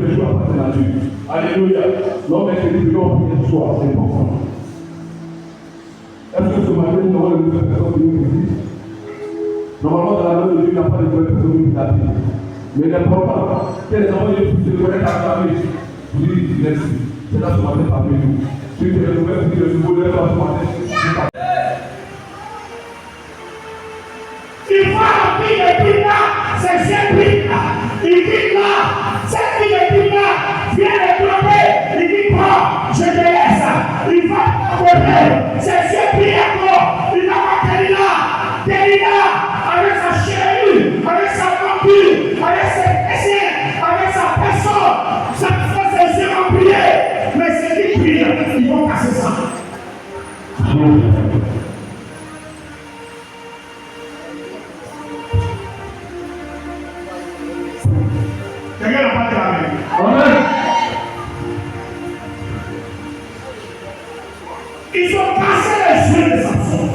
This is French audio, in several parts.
les jours appartiennent à Dieu. Alléluia. L'homme est élu l'homme pour qu'il soit, c'est important. Est-ce que ce matin, nous avons une nouvelle personne qui nous visite? Normalement, dans la main de Dieu, il n'y a pas de nouvelle personne qui nous visite. Mais l'important, c'est les enfants de Dieu qui se connectent à la famille. Vous dites merci. C'est là ce matin parmi nous. Si tu es le nouvel, si tu es le nouveau, lève ce matin. Il faut appuyer le pina, c'est cette pina. Il dit là, cette pina vient le tromper. Il dit prends, je te laisse. Il va tromper. C'est cette pina. Il va pas Délina, avec sa chérie, avec sa vampire, avec ses essais, avec sa personne. Ça fait ses yeux remplis. Mais c'est qui prie, ils vont casser ça. Quelqu'un n'a pas dit amen. Amen. Ils ont cassé les yeux de Samson.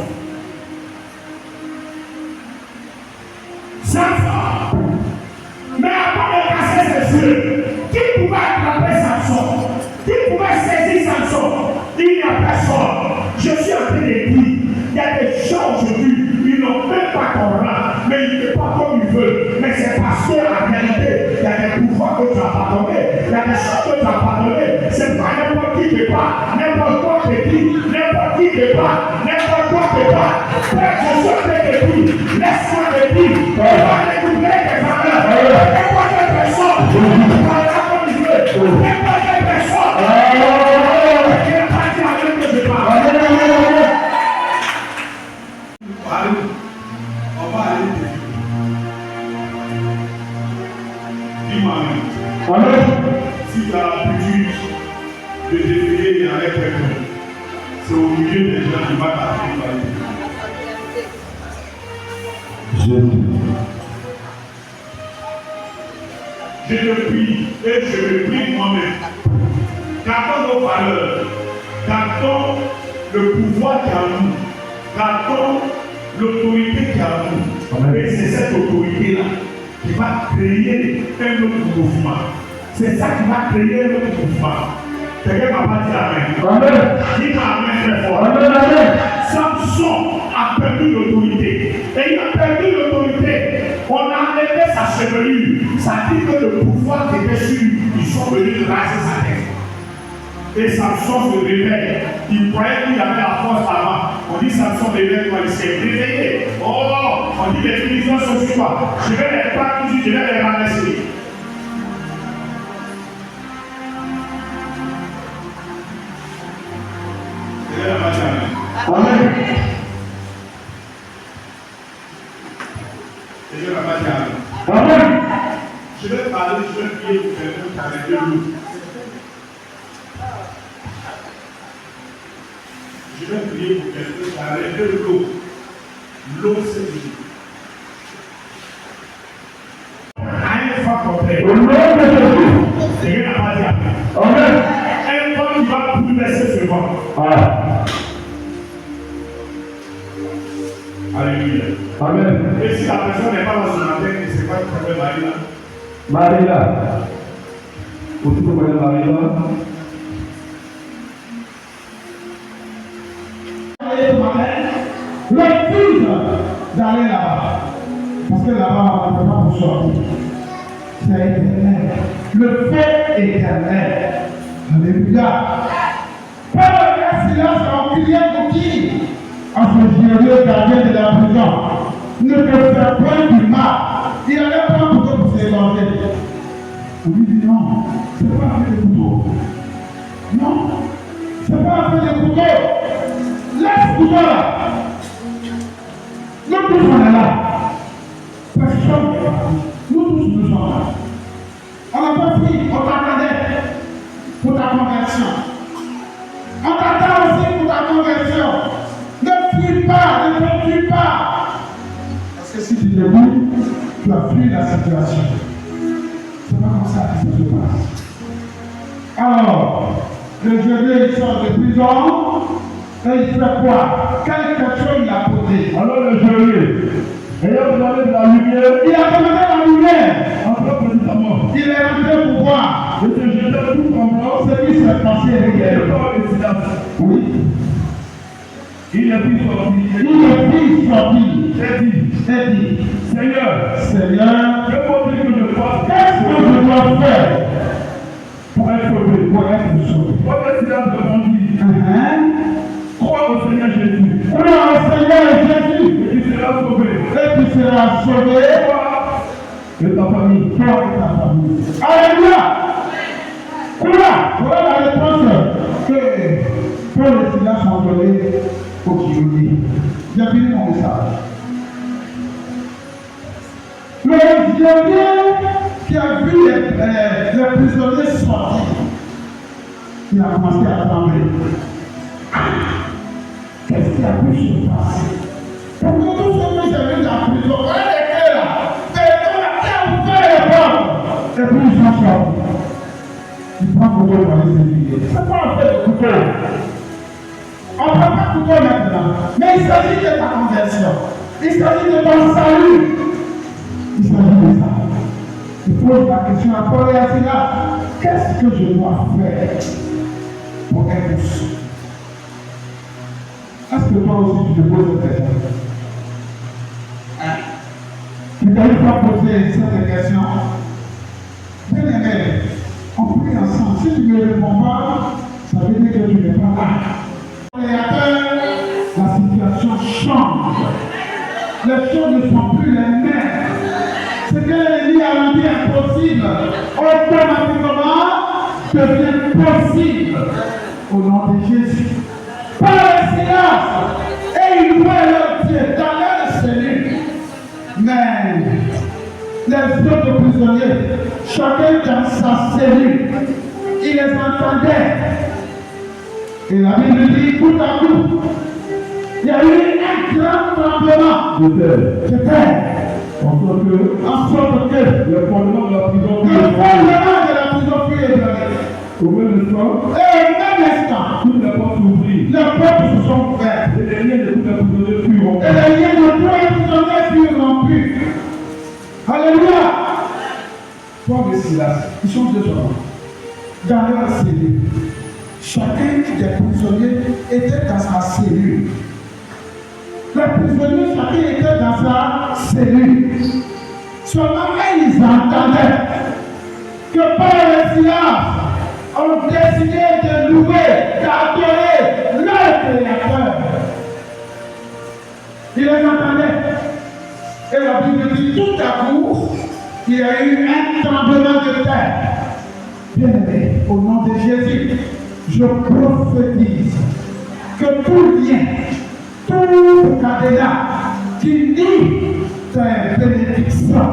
Samson. Mais avant de casser ses yeux, qui pouvait attraper Samson? Qui pouvait saisir Samson? Il n'y a personne. Je suis en train de dire, il y a des gens aujourd'hui, ils n'ont même pas ton rang, mais ils ne font pas comme ils veulent. Mais c'est parce qu'en réalité, il y a des pouvoirs que tu as pardonné, il y a des choses que tu as pardonné. C'est pas n'importe qui te bat, n'importe quoi te dit, n'importe qui te bat, n'importe quoi te bat. Frère, je suis en train de dire, laisse-moi te dire, on va découvrir tes valeurs, n'importe quelle personne, tu parleras comme il veut, n'importe quelle personne. On va aller dis-moi, si tu as l'habitude de défiler avec quelqu'un, c'est au milieu des gens qui va t'appeler. Je te prie et je me prie moi-même. Gardons nos valeurs, gardons le pouvoir qui a nous, gardons l'autorité qui a nous. Et c'est cette autorité-là qui va créer un autre mouvement. C'est ça qui va créer un autre mouvement. Quelqu'un m'a pas dit amen. Amen. Dis-moi amen très fort. Amen, amen. Samson a perdu l'autorité. Et il a perdu l'autorité. On a enlevé sa chevelure. Ça dit que le pouvoir qui était sur lui, ils sont venus raser sa tête. Et Samson se réveille. Il croyait qu'il avait la force avant. On dit Samson réveille quand il s'est réveillé. Oh, on dit les Philistins sont sur toi. Je vais les prendre tout de suite, je vais les ramasser. Amen. Amen. Je vais parler, je vais prier pour quelqu'un qui a les deux loups. Je vais prier pour quelqu'un qui a les deux loups. L'eau, c'est Dieu. Allez, faut comprendre. Quelqu'un n'a pas dit amen. Amen. Un homme qui va bouleverser ce monde. Alléluia. Amen. Et si la personne n'est pas dans son antenne, c'est quoi qui s'appelle Marie-là? Marie-là. Où tu peux connaître Marie-là? Le fils d'aller là-bas. Parce que là-bas, on ne peut pas vous sortir. C'est éternel. Le feu éternel. Alléluia. Père, le silence en prière pour qui? En ce glorieux gardien de la prison, ne te fais point du mal. Il allait prendre un couteau pour s'évader. On lui dit non, c'est pas avec le couteau. Non, c'est pas avec le couteau. Laisse le couteau là. Nous tous on est là. Personne n'est là. Nous tous nous sommes là. On n'a pas pris, on t'attendait pour ta conversion. On t'attend aussi pour ta conversion. Ne fuis pas, ne te fuis pas. Parce que si tu te bouges, tu as fui la situation. C'est pas comme ça que ça se passe. Alors, le geôlier il sort de prison et il fait quoi? Quelle question il a posé? Alors le geôlier, ayant demandé de la lumière, il a demandé la lumière. Il est rentré pour voir. s'est passé Et hier. le corps de Silas, Oui. il est vite sorti. Il est vite sorti. J'ai dit, J'ai dit, Seigneur, Seigneur, je veux que je fasse qu'est-ce que je dois faire pour être sauvé. pour être sauvé? Votre Silas répondit, crois au Seigneur Jésus Crois au Seigneur Jésus et tu seras sauvé. et tu seras sauvé, Toi et ta famille. toi et ta famille. Alléluia! Voilà la réponse que Paul et Silas ont donnée aux prisonniers. J'ai fini mon message. Le prisonnier qui a vu les prisonniers sortir, il a commencé à trembler. Qu'est-ce qui a pu se passer? Pourquoi tout ce que j'ai vu dans la prison, voilà les clés là, qui a ouvert les portes, et puis ils sont sortis. Il prend le couteau pour aller s'éveiller. C'est pas un fait de couteau. On ne prend pas de couteau maintenant, mais il s'agit de ta conversion. Il s'agit de ton salut. Il s'agit de ça. Il pose la question à Paul et à Silas. Qu'est-ce que je dois faire pour être sauvé? Est-ce que toi aussi tu te poses cette question? Tu t'as une fois posé cette question? Bien aimé, on prie ensemble. Si tu ne me réponds pas, ça veut dire que tu n'es pas là. Et après, la situation change. Les choses ne sont plus les mêmes. Ce que l'ennemi a rendu impossible, automatiquement devient possible au nom de Jésus. Par le silence, et ils voient leur Dieu dans leur cellule. Mais les autres prisonniers, chacun dans sa cellule, ils les entendaient. Et la Bible dit tout à coup, il y a eu un grand tremblement de terre. En sorte que Le fondement de la prison le fondement de la prison fut ébranlé. au même instant, Et au même instant, toutes les portes s'ouvrirent. les portes se sont ouvertes. Et les liens de tous les prisonniers furent rompus. Et les liens de tous les prisonniers furent rompus. Alléluia. Paul et Silas, ils sont deux hommes. Dans leur cellule. Chacun des prisonniers était dans sa cellule. Les prisonniers, chacun était dans sa cellule. Seulement ils entendaient que Paul et Silas ont décidé de louer, d'adorer leur Créateur. Ils les entendaient. Et la Bible dit tout à coup, il y a eu un tremblement de terre. Bien-aimé, au nom de Jésus, je prophétise que tout lien, tout cadenas qui nie tes bénédictions,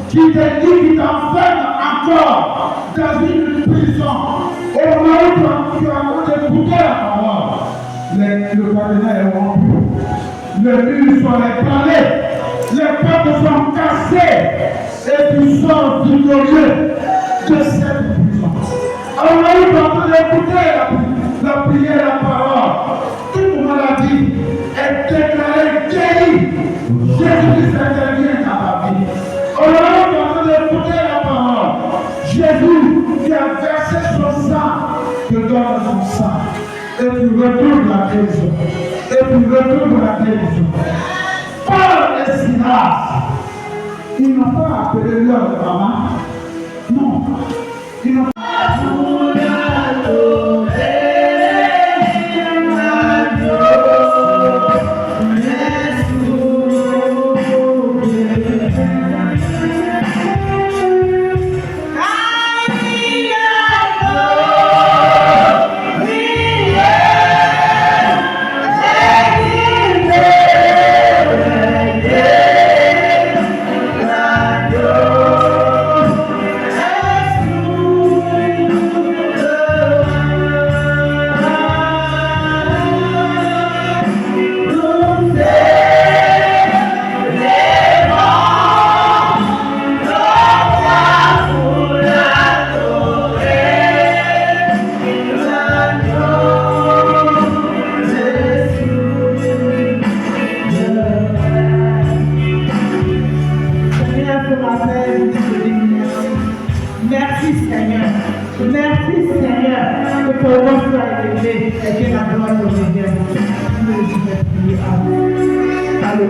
qui te dit, qui t'enferme encore dans une prison, au moment où tu as écouté la parole, le cadenas est rompu, le mur sont ébranlés, les portes sont cassées, et tu sors victorieux de cette prison. Alors là, tu es en train d'écouter la prière, la parole. Toute maladie est déclarée guérie. Jésus-Christ intervient dans ta vie. Alors là, tu es en train d'écouter la parole. Jésus qui a versé son sang te donne son sang. Et tu retournes la guérison. Et tu retournes la guérison. Paul et Silas, ils n'ont pas appelé leur maman. Non. Ils n'ont le nom soit élevé et que la gloire te revienne. Je vais prier. Amen.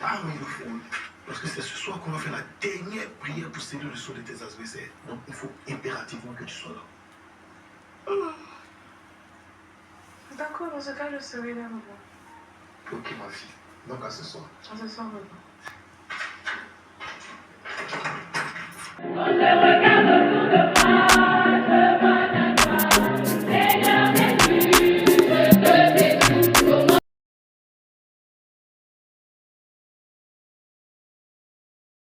Ah oui, il faut. Parce que c'est ce soir qu'on va faire la dernière prière pour séduire le sort de tes adversaires. Donc il faut impérativement que tu sois là. D'accord, dans ce cas, je serai là, maman. Ok, ma fille. Donc à ce soir. À ce soir, maman.